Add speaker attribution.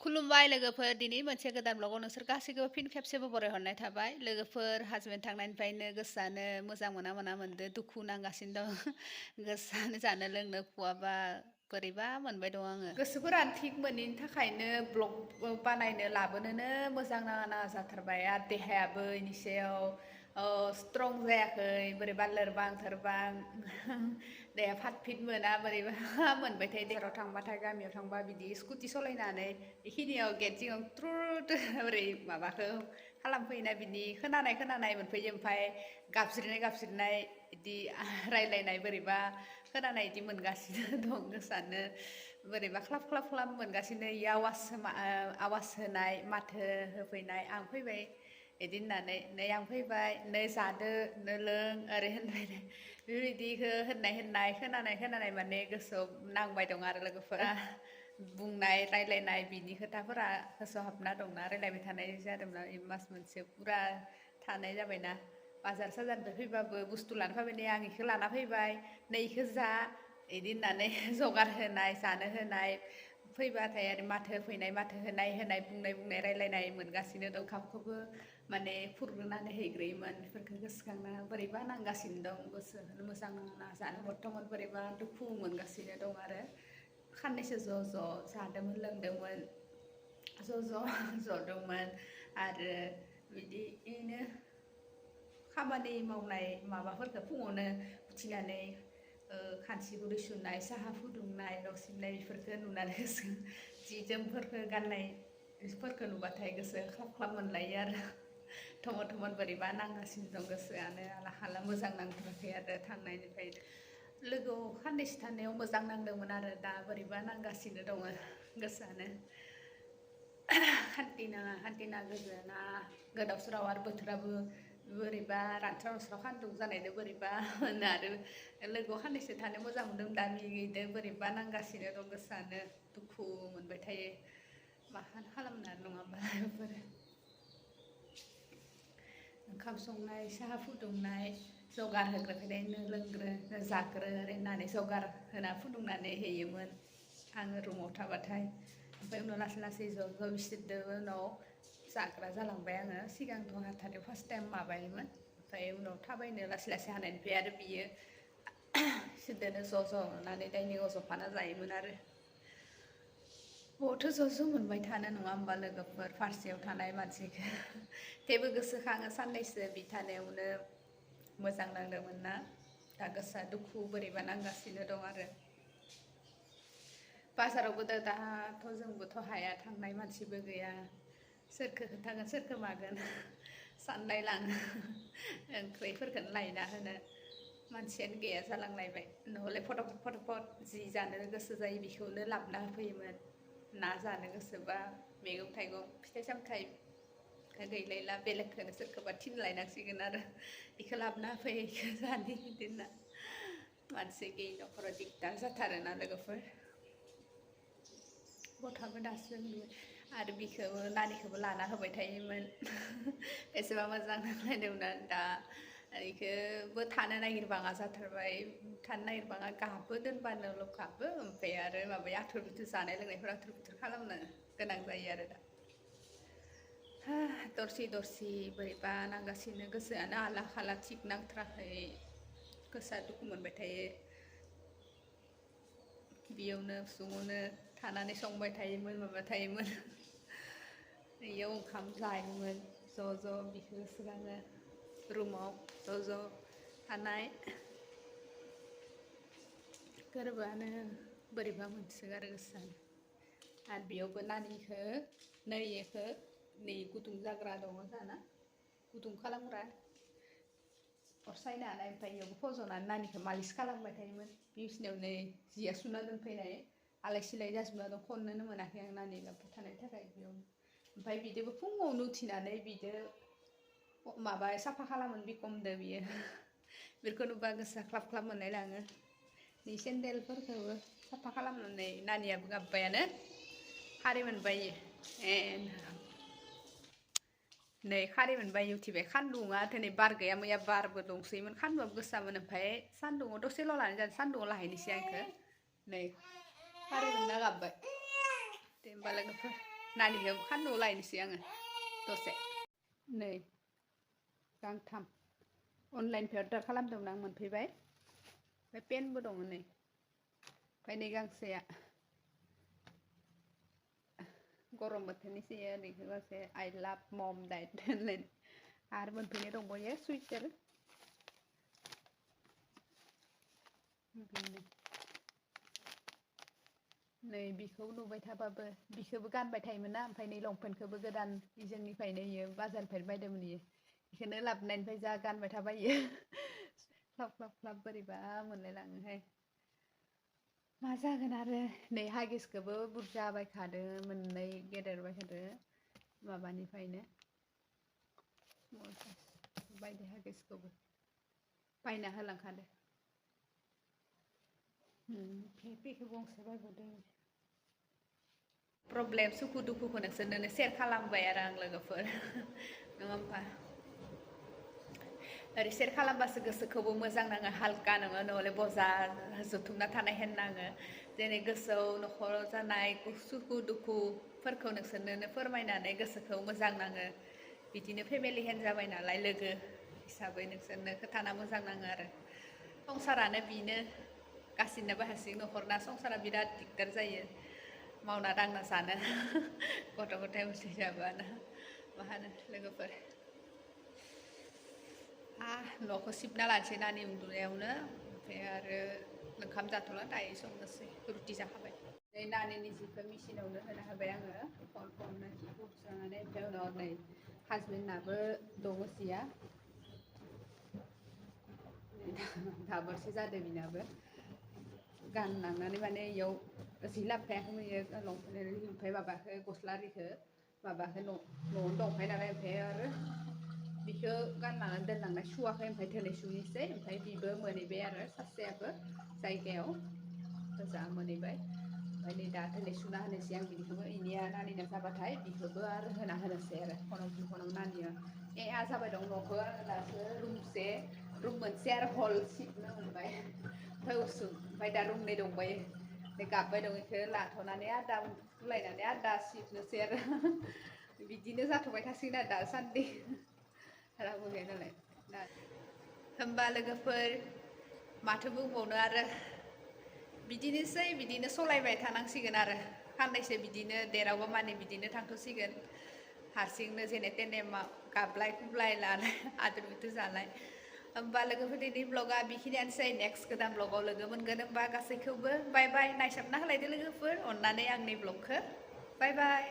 Speaker 1: खुलुमबाय लोगोफोर दिनै मोनसे गोदान ब्लगाव नोंसोर गासैखौबो फिन खेबसेबो बरायहरनाय थाबाय लोगोफोर हासबेन्ड थांनायनिफ्रायनो गोसोआनो मोजां मोना मोनदो दुखु नांगासिनो दं गोसोआनो जानो लोंनो खुवाबा बोरैबा मोनबाय दं आङो गोसोफोरानो थिग मोनैनि थाखायनो ब्लग बानायनो लाबोनोनो मोजां नाङा जाथारबाय आरो देहायाबो इनि सायाव स्ट्रं जायाखै बोरैबा लोरबां थोरबां देहा फाट फिट मोना बोरैबा मोनबाय थायो देहायाव थांबाथाय गामियाव थांबा बिदि स्कुटि सालायनानै बेखिनियाव गेट जिङाव ट्रुट ओरै माबाखौ खालामफैना बिदि खोनानाय मोनफैयो ओमफ्राय गाबज्रिनाय बिदि रायलायनाय बोरैबा खोनानाय बिदि मोनगासिनो दं गोसोआनो बोरैबा ख्लाब ख्लाब मोनगासिनो आवाज होनाय माथो होफैनाय आं फैबाय बिदि होननानै नै आं फैबाय नै जादो नो लों ओरै होनबाय बेबायदिखौ होननाय खोनानाय माने गोसोआव नांबाय दं आरो लोगोफोरा बुंनाय रायलायनाय बिनि खोथाफोरा गोसोआव हाबना दंना रायलायबाय थानाय जादोंना मास मोनसे फुरा थानाय जाबायना बाजार साजारनिफ्राय फैबाबो बुस्थु लाना फैबाय नै आं इखौ लाना फैबाय नै इखौ जा बिदि होननानै जगार होनाय जानो होनाय फैबाथाय आरो माथो होफैनाय माथो होनाय बुंनाय रायलायनाय मोनगासिनो दं ओंखामखौबो माने खुरग्रोनानै हैग्रोयोमोन बेफोरखौ गोसोखांना बोरैबा नांगासिनो दं गोसोखौनो मोजां नाङा जानो बर्थमान बोरैबा दुखु मोनगासिनो दं आरो खाननैसो ज' जादोंमोन लोंदोंमोन ज' जदोंमोन आरो बिदिनो खामानि मावनाय माबाफोरखौ फुङावनो उथिनानै खानसि खुरै सुनाय साहा फुदुंनाय न' सिबनाय बेफोरखौ नुनानै गोसो जि जोमफोरखौ गाननायफोरखौ नुबाथाय गोसो ख्लाब ख्लाब मोनलायो आरो थमन बोरैबा नांगासिनो दं गोसोआनो आला खाला मोजां नांथाराखै आरो थांनायनिफ्राय लोगोआव खाननैसो थानायाव मोजां नांदोंमोन आरो दा बोरैबा नांगासिनो दङ गोसोआनो खान्थि नाङा गोजोना गोदाव सोराव आरो बोथोराबो बोरैबा रानस्राव सान्दुं जानायजों बोरैबा होनो आरो लोगोआव खाननैसो थानो मोजां मोनदों दा बिदिनो बोरैबा नांगासिनो दं गोसोआनो दुखु मोनबाय थायो मा खालामनो नङा होमबा बेफोर ओंखाम संनाय साहा फुदुंनाय जगार होग्रोखायनो लोंग्रो जाग्रो ओरै होननानै जगार होना फुदुंनानै होयोमोन आङो रुमाव थाबाथाय ओमफ्राय उनाव लासै ज' बिसोरदो उनाव जाग्रा जालांबाय आङो सिगांथ' हाथाराव फार्स्ट टाइम माबायोमोन ओमफ्राय उनाव थाबायनो लासै हानायनिफ्राय आरो बियो बिसोरदोनो ज' ज'नानै डाइनिंआव जफाना जायोमोन आरो बहाथो ज' मोनबाय थानो नङा होमबा लोगोफोर फारसेयाव थानाय मानसिखौ थेवबो गोसोखाङो साननैसो बि थानायावनो मोजां नांदोंमोन ना दा गोसोआ दुखु बोरैबा नांगासिनो दं आरो बाजारावबो दाथ' जोंबोथ' हाया थांनाय मानसिबो गैया सोरखो खोन्थागोन सोरखो मागोन सानलाय लाङो ओंख्रिफोरखौनो लायना होनो मानसियानो गैया जालांलायबाय नहले फटफट जि जानो गोसो जायो बेखौनो लाबोना होफैयोमोन ना जानो गोसोबा मैगं थाइगं फिथाइ सामथाइ गैलायला बेलेगखौनो सोरखौबा थिनलायनांसिगोन आरो बेखौ लाबोना होफै बेखौ जानि बिदिना मानसि गैयि न'खराव दिगदार जाथारोना लोगोफोर गथ'आबो दासो आरो बिखौबो नानिखौबो लाना होबाय थायोमोन एसेबा मोजां नांलायदोंमोन दा बेखौबो थानो नागिरबाङा जाथारबाय थानो नागिरबाङा गाबो दोनबानोल' गाबो ओमफ्राय आरो माबाया आथुर बिथुर जानाय लोंनायफोरा आथुर बिथुर खालामनो गोनां जायो आरो दा दरसि बोरैबा नांगासिनो गोसोआनो आला खाला थिग नांथाराखै गोसोआ दुखु मोनबाय थायो बेयावनो उसुङावनो थानानै संबाय थायोमोन माबा थायोमोन बेयाव ओंखाम जायोमोन ज' बिखौ गोसोखाङो रुमाव ज' थानाय गोरबोआनो बोरैबा मोनसोगारो गोसोआनो आरो बेयावबो नानिखौ नै गुदुं जाग्रा दङ जाना गुदुं खालामग्रा अर सायनो हानाय ओमफ्राय बेयावबो फज'नानै नानिखौ मालिस खालामबाय थायोमोन बिसिनायाव नै जिया सुना दोनफैनाय आलाय सिलाय जाजोबना दं खननोनो मोनाखै आं नानि गाबबाय थानायनि थाखाय बेयावनो ओमफ्राय बिदिबो फुङावनो उथिनानै बिदो माबा साफा खालामोन बिखमदो बियो बेफोरखौ नुबा गोसोआ ख्लाब ख्लाब मोनलाय लाङो नै सेन्देलफोरखौबो साफा खालामनानै नानियाबो गाबबायानो खारि मोनबाय नै खारि मोनबाय उथिबाय सान्दुङा दिनै बार गैया मैया बारबो दंसैमोन सान्दुङाबो गोसामोन ओमफ्राय सान्दुङाव दसेल' लानाय जादों सान्दुङाव लाहैनोसै आंखौ नै खारि मोनना गाबबाय दे होमबा लोगोफोर नानिखौ खानद' लायनोसै आङो दसे नै गांथाम अनलाइननिफ्राय अर्डार खालामदोंमोन आं मोनफैबाय ओमफ्राय पेनबो दङ नै ओमफ्राय नै गांसेया गरम बोथोरनिसो ओरैनो गांसे आइ लाभ मम डाइट होनलाय आरो मोनफैनाय दंबावो सुइटार नै बिखौ नुबाय थाबाबो बिखौबो गानबाय थायोमोन ना ओमफ्राय नै लंपेन्टखौबो गोदान जोंनिफ्रायनो इयो बाजारनिफ्राय बायदोंमोन इयो बेखौनो लाबोनायनिफ्राय जा गानबाय थाबाय इयो ख्लाब ख्लाब ख्लाब बोरैबा मोनलायलाङोहाय मा जागोन आरो नै हागिसखौबो बुरजा बायखादो मोननै गेदेर बायखादो माबानिफ्रायनो बायदो हागिसखौबो बायना होलांखादो पेखौ गंसे बायबावदों प्रब्लेम सुखु दुखुखौ नोंसोरनो सेयार खालामबाय आरो आं लोगोफोर नङा होमबा ओरै सेयार खालामबासो गोसोखौबो मोजां नाङो हालका नङा नहले बजा जुथुमना थानाय हेन नाङो जेरै गोसोआव न'खराव जानाय सुखु दुखुफोरखौ नोंसोरनो फोरमायनानै गोसोखौ मोजां नाङो बिदिनो फेमिलि हेन्ड जाबाय नालाय लोगो हिसाबै नोंसोरनो खोथाना मोजां नाङो आरो संसारानो बिनो गासिनोबो हारसिं न'खरना संसारा बिराद दिगदार जायो मावना दांना जानो गथ' गथाय उथै जाबानो मा होनो लोगोफोर न'खौ सिबना लानोसै नानि उन्दुनायावनो ओमफ्राय आरो ओंखाम जाथ'ला दायो संनोसै रुटि जाखाबाय नै नानिनि जिखौ मेचिनावनो होना होबाय आङो खननो जिखौ सुस्रांनानै ओमफ्राय उनाव नै हासबेन्डनाबो दङ जिया दाबरसो जादों बिनाबो गानलांनानै माने इयाव जि लाबोफायाखैमोन इयो लंपेन्ट ओमफ्राय माबाखौ गस्ला आरिखौ माबाखौ न'आवनो दंखायो नालाय ओमफ्राय आरो बिखौ गानलांनानै दोनलांनाय सुवाखै ओमफ्राय दिनै सुनोसै ओमफ्राय बिबो मोनहैबाय आरो सासेयाबो जायगायाव गोजा मोनहैबाय ओमफ्राय नै दा दिनै सुना होनोसै आं बिनिखौबो इनिया नानिना जाबाथाय बिखौबो आरो होना होनोसै आरो खनाव नानिया जाबाय दं न'खौ आरो दासो रुम मोनसे आरो हल सिबनो मोनबाय ओमफ्राय उसुं ओमफ्राय दा रुमनै दंबायो गाबबाय दं बेखौ लाथ'नानै आरो दा उन्दुलायनानै आरो दा सिबनोसै आरो बिदिनो जाथ'बाय थासिगोन आरो दासान्दि रावबो गैया नालाय होमबा लोगोफोर माथो बुंबावनो आरो बिदिनोसै बिदिनो सलायबाय थानांसिगोन आरो साननैसो बिदिनो देरावबो माने बिदिनो थांथ'सिगोन हारसिंनो जेने तेने गाबलाय खुबलाय लालाय आद्र बिद्रु जालाय होमबा लोगोफोर दिनै ब्लगा बेखिनियानोसै नेक्स्ट गोदान ब्लगाव लोगो मोनगोन होमबा गासैखौबो बाय बाय नायसाबना होलायदो लोगोफोर अननानै आंनि ब्लगखौ बाय बाय